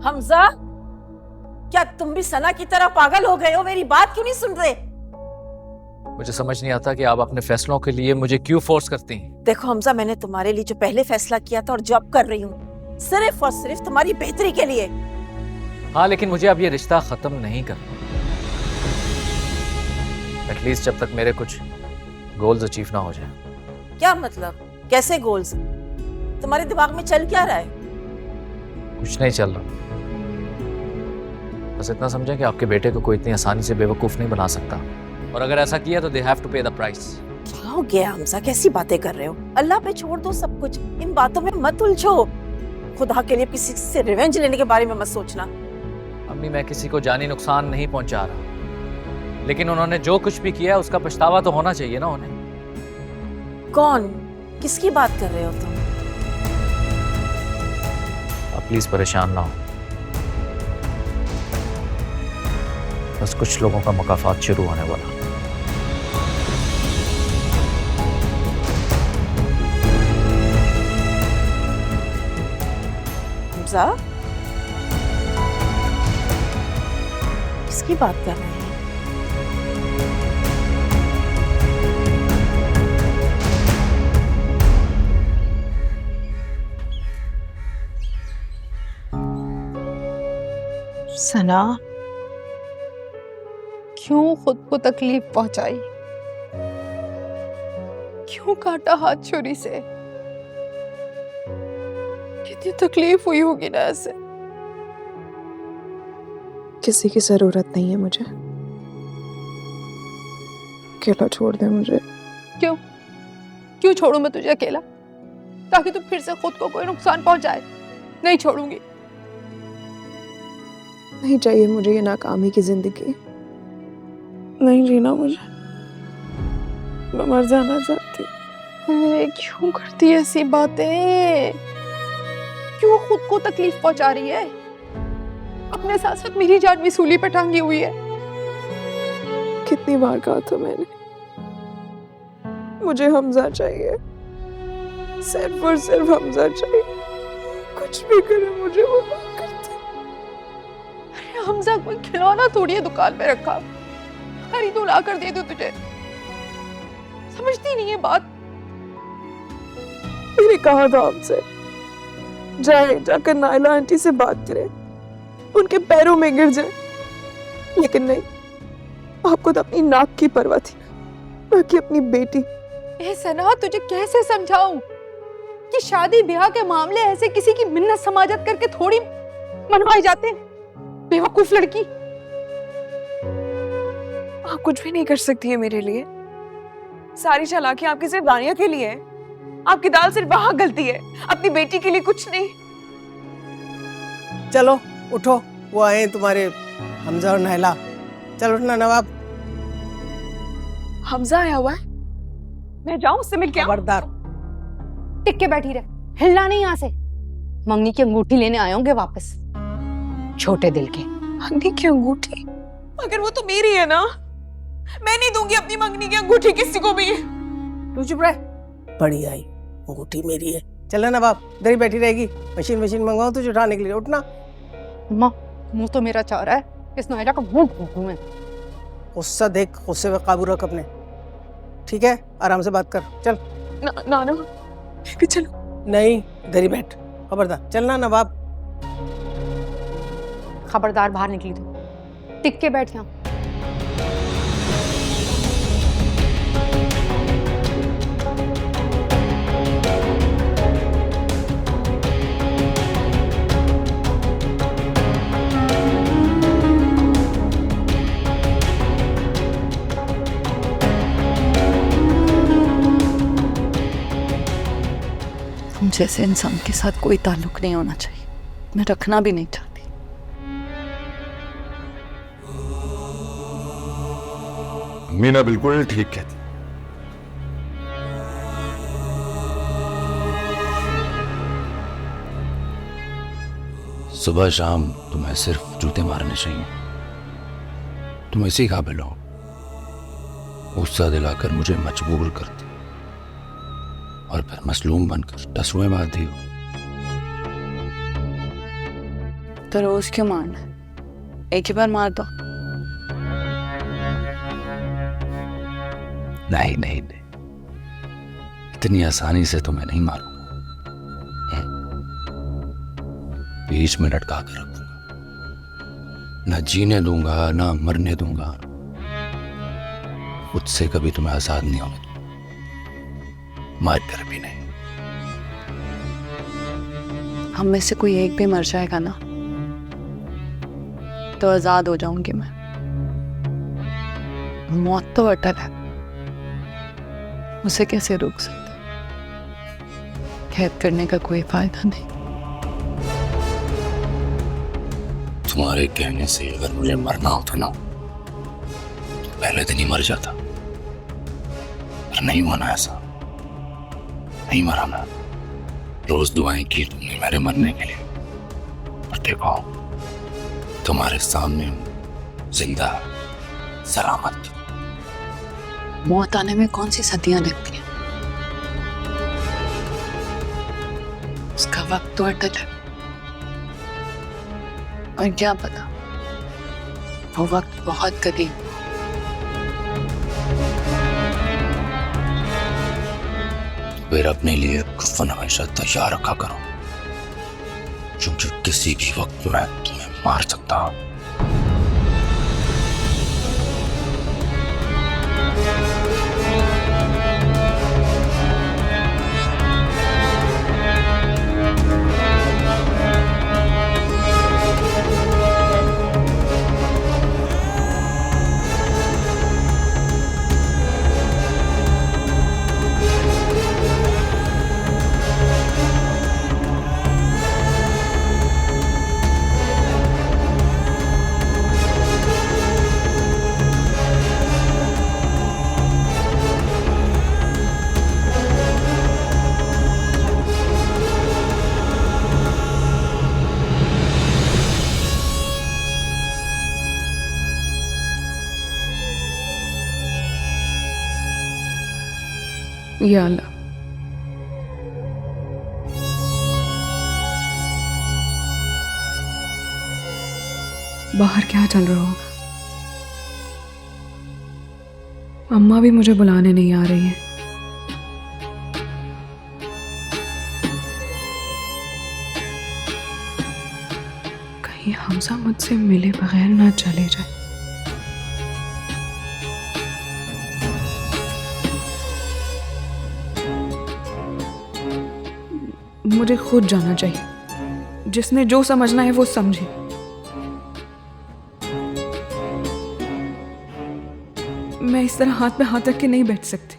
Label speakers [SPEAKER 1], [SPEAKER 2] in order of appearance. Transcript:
[SPEAKER 1] हमजा, क्या तुम भी सना की तरह पागल हो गए हो? मेरी बात क्यों नहीं सुन रहे?
[SPEAKER 2] मुझे समझ नहीं आता कि आप अपने फैसलों के लिए मुझे क्यों फोर्स करती हैं।
[SPEAKER 1] देखो हमजा, मैंने तुम्हारे लिए जो पहले फैसला किया था और जॉब कर रही हूँ, सिर्फ और सिर्फ तुम्हारी बेहतरी के लिए।
[SPEAKER 2] हाँ, लेकिन मुझे अब ये रिश्ता खत्म नहीं करना। एटलीस्ट जब तक मेरे कुछ गोल्स अचीव ना हो जाए।
[SPEAKER 1] क्या मतलब? कैसे गोल्स? तुम्हारे दिमाग में चल क्या रहा है?
[SPEAKER 2] कुछ नहीं चल रहा, बस इतना समझें कि आपके बेटे को कोई इतनी आसानी से बेवकूफ नहीं बना सकता, और अगर ऐसा किया तो दे हैव टू पे द प्राइस।
[SPEAKER 1] क्या हो गया हमजा? कैसी बातें कर रहे हो? अल्लाह पे छोड़ दो सब कुछ, इन बातों में मत उलझो। खुदा के लिए किसी से रिवेंज लेने के बारे में मत सोचना।
[SPEAKER 2] अम्मी, मैं किसी को जानी नुकसान नहीं पहुंचा रहा, लेकिन उन्होंने जो कुछ भी किया उसका पछतावा तो होना चाहिए ना उन्हें।
[SPEAKER 1] कौन? किसकी बात कर रहे हो तुम?
[SPEAKER 2] आप प्लीज परेशान ना हो, बस कुछ लोगों का मुकाफात शुरू होने वाला।
[SPEAKER 1] हमजा, किसकी बात कर रहे हैं?
[SPEAKER 3] सना, क्यों खुद को तकलीफ पहुंचाई? क्यों काटा हाथ छुरी से? कितनी तकलीफ हुई होगी ना ऐसे।
[SPEAKER 4] किसी की जरूरत नहीं है मुझे, अकेला छोड़ दे मुझे।
[SPEAKER 3] क्यों? क्यों छोड़ूं मैं तुझे अकेला? ताकि तू फिर से खुद को कोई नुकसान पहुंचाए? नहीं छोड़ूंगी।
[SPEAKER 4] नहीं चाहिए मुझे ये नाकामी की जिंदगी, नहीं जीना मुझे, मैं मर जाना चाहती।
[SPEAKER 3] अरे क्यों करती है ऐसी बातें? क्यों खुद को तकलीफ पहुंचा रही है? अपने साथ साथ मेरी जान भी सूली पे टांगी हुई है।
[SPEAKER 4] कितनी बार कहा था मैंने, मुझे हमजा चाहिए, सिर्फ और सिर्फ हमजा चाहिए। कुछ भी करे मुझे वो ना करते।
[SPEAKER 3] अरे हमजा कोई खिलौना थोड़ी है दुकान पे रखा, खरीदू ला कर दे दो तुझे। समझती नहीं है बात।
[SPEAKER 4] मैंने कहा था आपसे, जाए जाकर नायला आंटी से बात करें, उनके पैरों में गिर जाए, लेकिन नहीं, आपको तो अपनी नाक की परवाह थी, बाकी अपनी बेटी।
[SPEAKER 3] ए सना, तुझे कैसे समझाऊं कि शादी ब्याह के मामले ऐसे किसी की मिन्नत समाजत करके थोड़ी मनवाए जाते हैं? बेवकूफ लड़की।
[SPEAKER 4] आप कुछ भी नहीं कर सकती है मेरे लिए। सारी चालाकी आपकी सिर्फ दानिया के लिए है। आपकी दाल सिर्फ वहां गलती है, अपनी बेटी के लिए कुछ नहीं।
[SPEAKER 5] चलो उठो, वो आए हैं तुम्हारे हमजा और नहला। चलो उठना नवाब।
[SPEAKER 4] हमजा आया हुआ है, मैं जाऊं उससे मिल के आऊं?
[SPEAKER 5] खबरदार,
[SPEAKER 3] टिक के बैठी रहे, हिलना नहीं यहाँ से। मंगनी की अंगूठी लेने आए होंगे वापस, छोटे दिल के।
[SPEAKER 4] मंगनी की अंगूठी? मगर वो तो मेरी है ना, मैं नहीं दूंगी अपनी मंगनी की अंगूठी किसी को भी।
[SPEAKER 5] तू चुप रह। बड़ी आई, अंगूठी मेरी है। चल नवाब, इधर ही बैठी रहेगी। मशीन मंगवाऊं तुझे उठाने के लिए, उठना।
[SPEAKER 3] माँ, मुंह तो मेरा चाह रहा है इस नोएडा का मुंह फूकूं मैं।
[SPEAKER 5] गुस्सा देख, गुस्से पे काबू रख अपने, ठीक है? आराम से बात कर, चल।
[SPEAKER 4] नाना चलो।
[SPEAKER 5] नहीं, इधर ही बैठ, खबरदार। चलना नवाब।
[SPEAKER 3] खबरदार, बाहर निकली तू, टिक के बैठ यहाँ।
[SPEAKER 6] जैसे इंसान के साथ कोई ताल्लुक नहीं होना चाहिए, मैं रखना भी नहीं चाहती।
[SPEAKER 7] मीना बिल्कुल ठीक कहती।
[SPEAKER 8] सुबह शाम तुम्हें सिर्फ जूते मारने चाहिए। तुम इसी काबिल हो, गुस्सा दिलाकर मुझे मजबूर करती और फिर मसलूम बनकर टसुए मारती हो।
[SPEAKER 6] तो रोज क्यों मारना है? एक ही बार मार दो।
[SPEAKER 8] नहीं नहीं नहीं, इतनी आसानी से तो मैं नहीं मारूंगा। बीच में लटका कर रखूंगा, ना जीने दूंगा ना मरने दूंगा। मुझसे कभी तुम्हें आजाद नहीं होने दूंगा, मार कर भी नहीं।
[SPEAKER 6] हम में से कोई एक भी मर जाएगा ना तो आजाद हो जाऊंगी मैं। मौत तो अटल है, उसे कैसे रोक सकते? कैद करने का कोई फायदा नहीं।
[SPEAKER 8] तुम्हारे कहने से अगर मुझे मरना होता ना तो पहले दिन ही मर जाता, पर नहीं होना ऐसा। नहीं मरा मैं। रोज दुआएं की तुमने मेरे मरने के लिए, पर देखो तुम्हारे सामने हूं, जिंदा सलामत।
[SPEAKER 6] मौत आने में कौन सी सदियां लगती हैं? उसका वक्त तो अटल है, और क्या पता वो वक्त बहुत करीब।
[SPEAKER 8] फिर अपने लिए कफन हमेशा तैयार रखा करो, क्योंकि किसी भी वक्त मैं तुम्हें मार सकता हूं।
[SPEAKER 3] या अल्लाह, बाहर क्या चल रहा होगा? अम्मा भी मुझे बुलाने नहीं आ रही है। कहीं हमजा मुझसे मिले बगैर ना चले जाए। मुझे खुद जाना चाहिए, जिसने जो समझना है वो समझे। मैं इस तरह हाथ में हाथ रख के नहीं बैठ सकती।